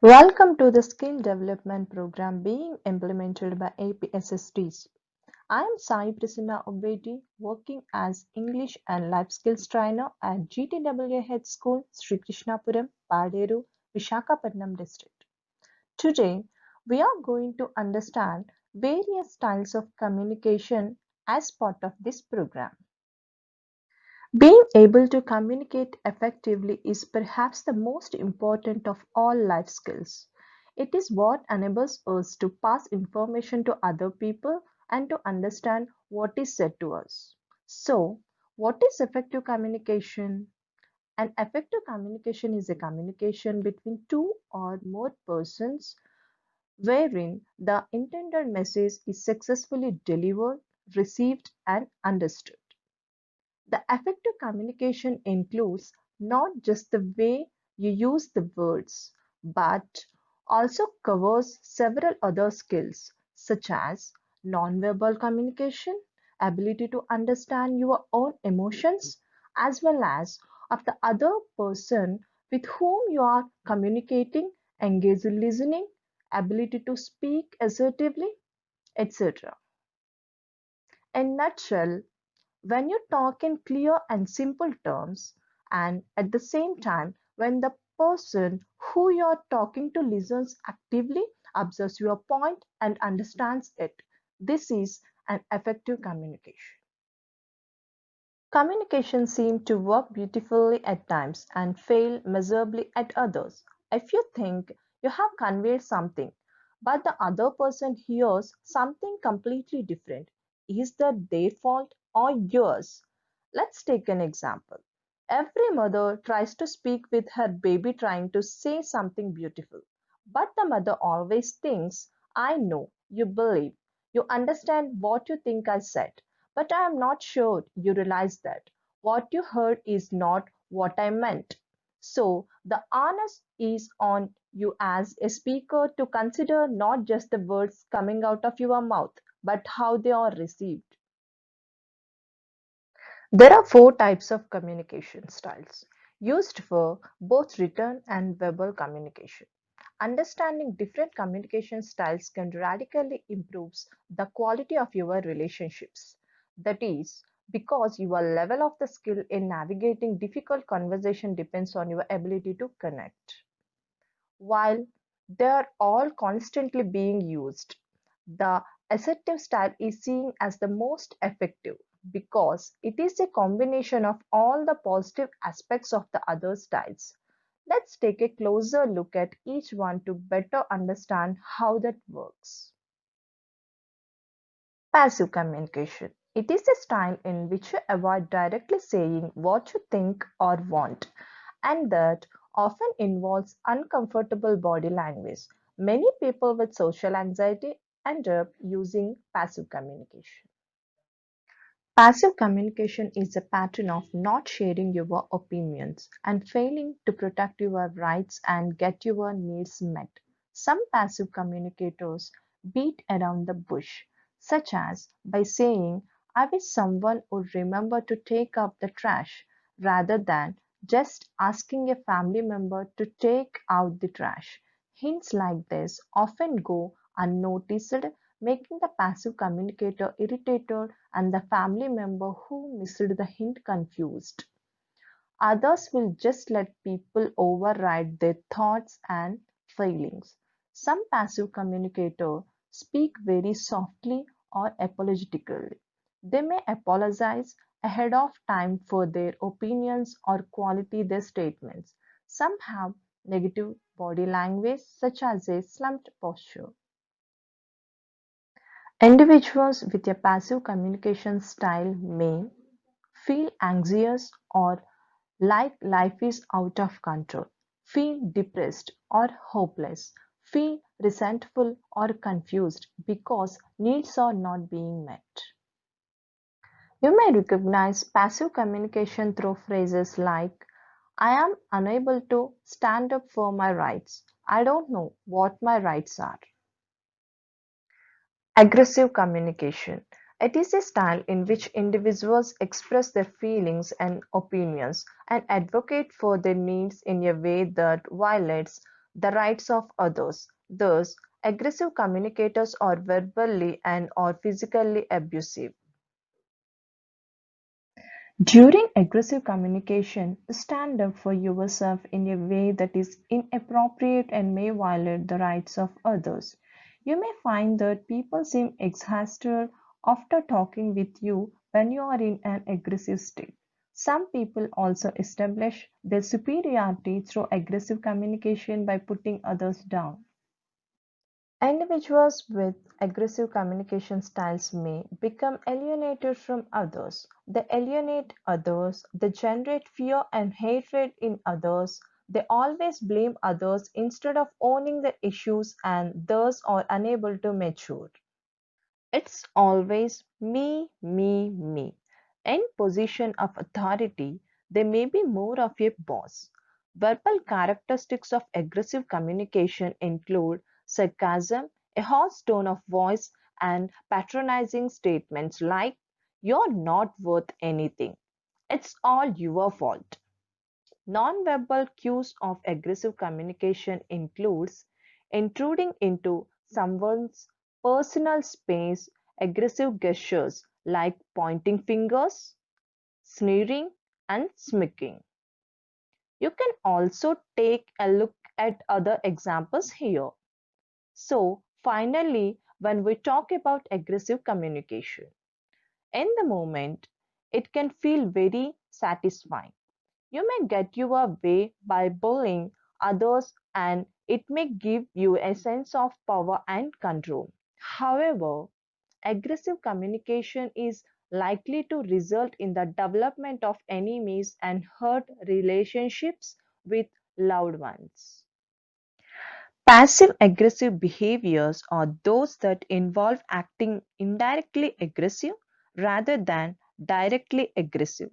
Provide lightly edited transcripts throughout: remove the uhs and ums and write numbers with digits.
Welcome to the skill development program being implemented by APSSTs. I am Sai Prasanna Ubbeti, working as English and Life Skills Trainer at GTWAS School, Sreekrishnapuram, Paderu, Visakhapatnam district. Today, we are going to understand various styles of communication as part of this program. Being able to communicate effectively is perhaps the most important of all life skills. It is what enables us to pass information to other people and to understand what is said to us. So, what is effective communication? An effective communication is a communication between two or more persons wherein the intended message is successfully delivered, received, and understood. The effective communication includes not just the way you use the words, but also covers several other skills such as nonverbal communication, ability to understand your own emotions, as well as of the other person with whom you are communicating, engage in listening, ability to speak assertively, etc. In nutshell, when you talk in clear and simple terms, and at the same time, when the person who you're talking to listens actively, observes your point, and understands it, this is an effective communication. Communication seems to work beautifully at times and fail miserably at others. If you think you have conveyed something, but the other person hears something completely different, is that their fault or yours? Let's take an example. Every mother tries to speak with her baby trying to say something beautiful, but the mother always thinks, I know, you believe, you understand what you think I said, but I am not sure you realize that what you heard is not what I meant. So the onus is on you as a speaker to consider not just the words coming out of your mouth, but how they are received. There are four types of communication styles used for both written and verbal communication. Understanding different communication styles can radically improve the quality of your relationships. That is, because your level of the skill in navigating difficult conversation depends on your ability to connect. While they are all constantly being used, the assertive style is seen as the most effective because it is a combination of all the positive aspects of the other styles. Let's take a closer look at each one to better understand how that works. Passive communication. It is a style in which you avoid directly saying what you think or want, and that often involves uncomfortable body language. Many people with social anxiety end up using passive communication. Passive communication is a pattern of not sharing your opinions and failing to protect your rights and get your needs met. Some passive communicators beat around the bush, such as by saying, I wish someone would remember to take up the trash, rather than just asking a family member to take out the trash. Hints like this often go unnoticed, making the passive communicator irritated and the family member who missed the hint confused. Others will just let people override their thoughts and feelings. Some passive communicators speak very softly or apologetically. They may apologize ahead of time for their opinions or quality their statements. Some have negative body language such as a slumped posture. Individuals with a passive communication style may feel anxious or like life is out of control, feel depressed or hopeless, feel resentful or confused because needs are not being met. You may recognize passive communication through phrases like, I am unable to stand up for my rights. I don't know what my rights are. Aggressive communication. It is a style in which individuals express their feelings and opinions and advocate for their needs in a way that violates the rights of others. Thus, aggressive communicators are verbally and or physically abusive. During aggressive communication, stand up for yourself in a way that is inappropriate and may violate the rights of others. You may find that people seem exhausted after talking with you when you are in an aggressive state. Some people also establish their superiority through aggressive communication by putting others down. Individuals with aggressive communication styles may become alienated from others. They alienate others, they generate fear and hatred in others, they always blame others instead of owning the issues and thus are unable to mature. It's always me, me, me. In position of authority, they may be more of a boss. Verbal characteristics of aggressive communication include sarcasm, a harsh tone of voice, and patronizing statements like, "You're not worth anything. It's all your fault." Nonverbal cues of aggressive communication includes intruding into someone's personal space, aggressive gestures like pointing fingers, sneering, and smirking. You can also take a look at other examples here. So, finally, when we talk about aggressive communication, in the moment, it can feel very satisfying. You may get your way by bullying others and it may give you a sense of power and control. However, aggressive communication is likely to result in the development of enemies and hurt relationships with loved ones. Passive aggressive behaviors are those that involve acting indirectly aggressive rather than directly aggressive.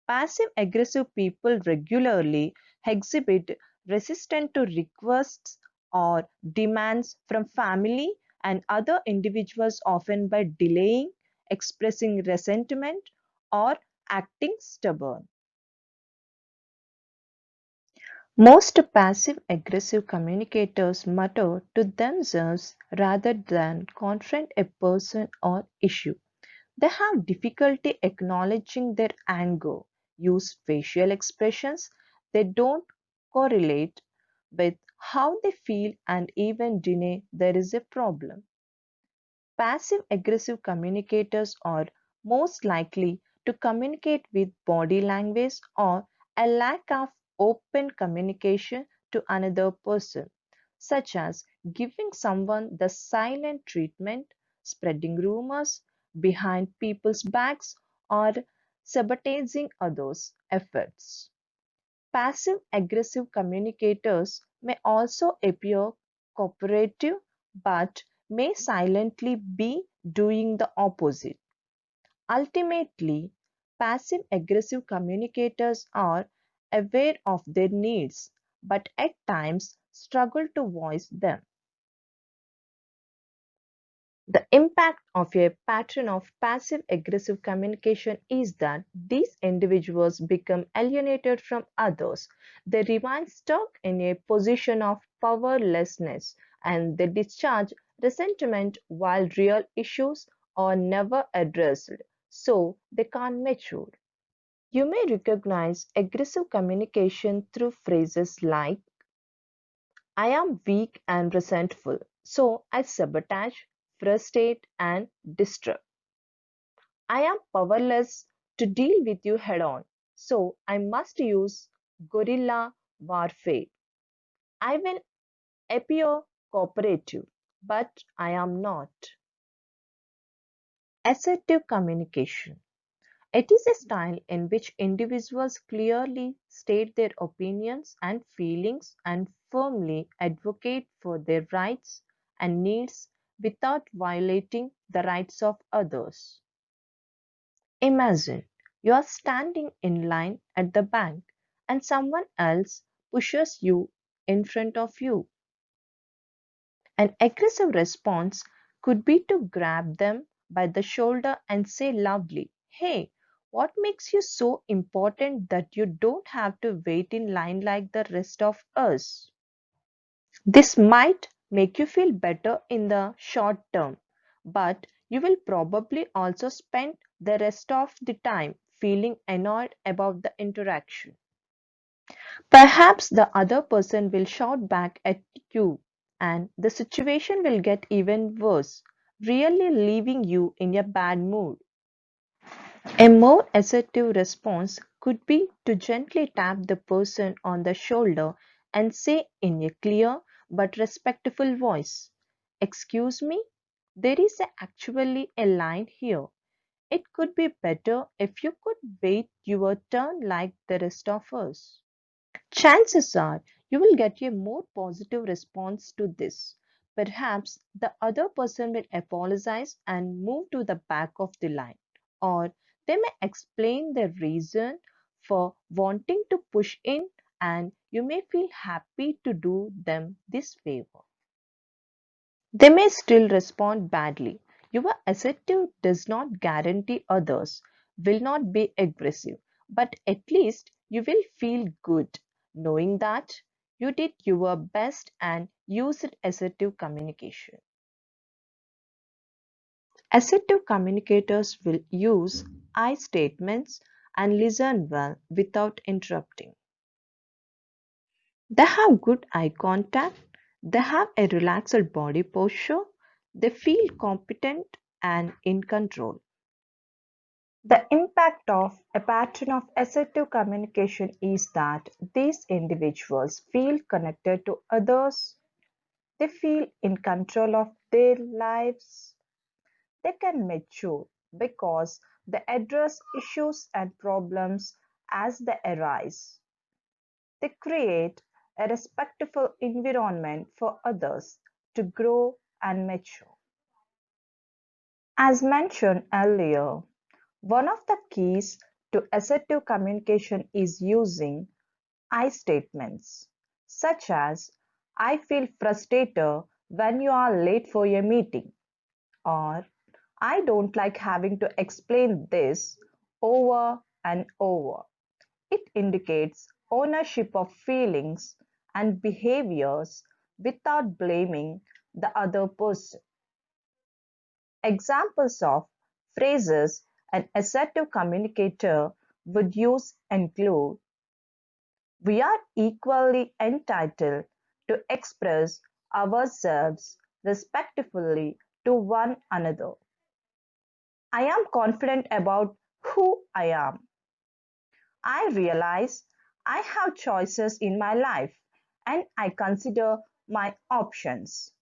Passive aggressive people regularly exhibit resistance to requests or demands from family and other individuals, often by delaying, expressing resentment, or acting stubborn. Most passive-aggressive communicators mutter to themselves rather than confront a person or issue. They have difficulty acknowledging their anger, use facial expressions that don't correlate with how they feel, and even deny there is a problem. Passive-aggressive communicators are most likely to communicate with body language or a lack of open communication to another person, such as giving someone the silent treatment, spreading rumors behind people's backs, or sabotaging others' efforts. Passive aggressive communicators may also appear cooperative but may silently be doing the opposite. Ultimately, passive aggressive communicators are aware of their needs but at times struggle to voice them. The impact of a pattern of passive aggressive communication is that these individuals become alienated from others. They remain stuck in a position of powerlessness and they discharge resentment while real issues are never addressed. So they can't mature. You may recognize aggressive communication through phrases like, "I am weak and resentful, so I sabotage, frustrate, and disrupt. I am powerless to deal with you head on, so I must use guerrilla warfare. I will appear cooperative, but I am not." Assertive communication. It is a style in which individuals clearly state their opinions and feelings and firmly advocate for their rights and needs without violating the rights of others. Imagine you are standing in line at the bank and someone else pushes you in front of you. An aggressive response could be to grab them by the shoulder and say loudly, "Hey, what makes you so important that you don't have to wait in line like the rest of us?" This might make you feel better in the short term, but you will probably also spend the rest of the time feeling annoyed about the interaction. Perhaps the other person will shout back at you and the situation will get even worse, really leaving you in a bad mood. A more assertive response could be to gently tap the person on the shoulder and say in a clear but respectful voice, "Excuse me, there is actually a line here. It could be better if you could wait your turn like the rest of us." Chances are you will get a more positive response to this. Perhaps the other person will apologize and move to the back of the line, or they may explain their reason for wanting to push in, and you may feel happy to do them this favor. They may still respond badly. Your assertive does not guarantee others will not be aggressive, but at least you will feel good knowing that you did your best and used assertive communication. Assertive communicators will use I statements and listen well without interrupting. They have good eye contact, they have a relaxed body posture, they feel competent and in control. The impact of a pattern of assertive communication is that these individuals feel connected to others, they feel in control of their lives, they can mature because they address issues and problems as they arise. They create a respectful environment for others to grow and mature. As mentioned earlier, one of the keys to assertive communication is using I statements, such as "I feel frustrated when you are late for a meeting," or "I don't like having to explain this over and over." It indicates ownership of feelings and behaviors without blaming the other person. Examples of phrases an assertive communicator would use include: "We are equally entitled to express ourselves respectfully to one another." "I am confident about who I am." "I realize I have choices in my life and I consider my options."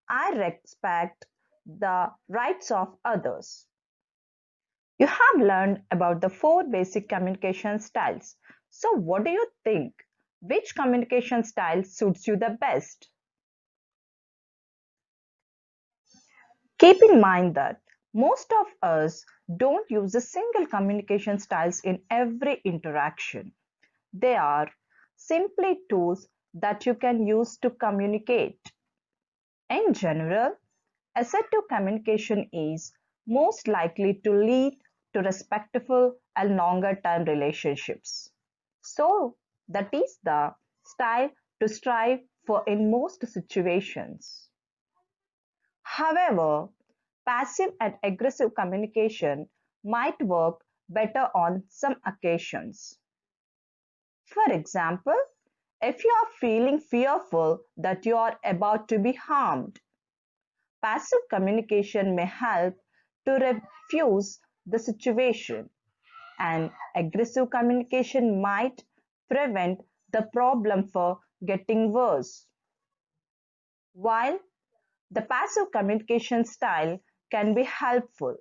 "I respect the rights of others." You have learned about the four basic communication styles. So, what do you think? Which communication style suits you the best? Keep in mind that most of us don't use a single communication styles in every interaction. They are simply tools that you can use to communicate. In general, assertive communication is most likely to lead to respectful and longer term relationships. So, that is the style to strive for in most situations. However, passive and aggressive communication might work better on some occasions. For example, if you are feeling fearful that you are about to be harmed, passive communication may help to refuse the situation, and aggressive communication might prevent the problem from getting worse. While the passive communication style can be helpful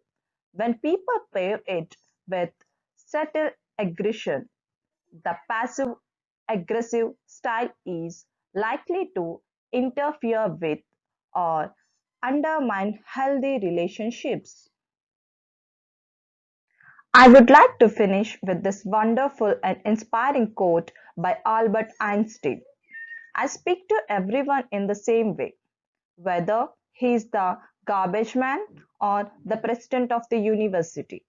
when people pair it with subtle aggression, the passive aggressive style is likely to interfere with or undermine healthy relationships. I would like to finish with this wonderful and inspiring quote by Albert Einstein. "I speak to everyone in the same way, whether he is the garbage man or the president of the university."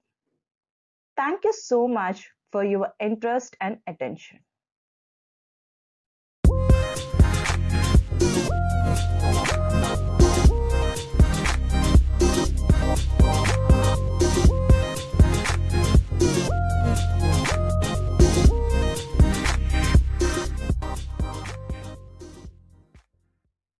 Thank you so much for your interest and attention.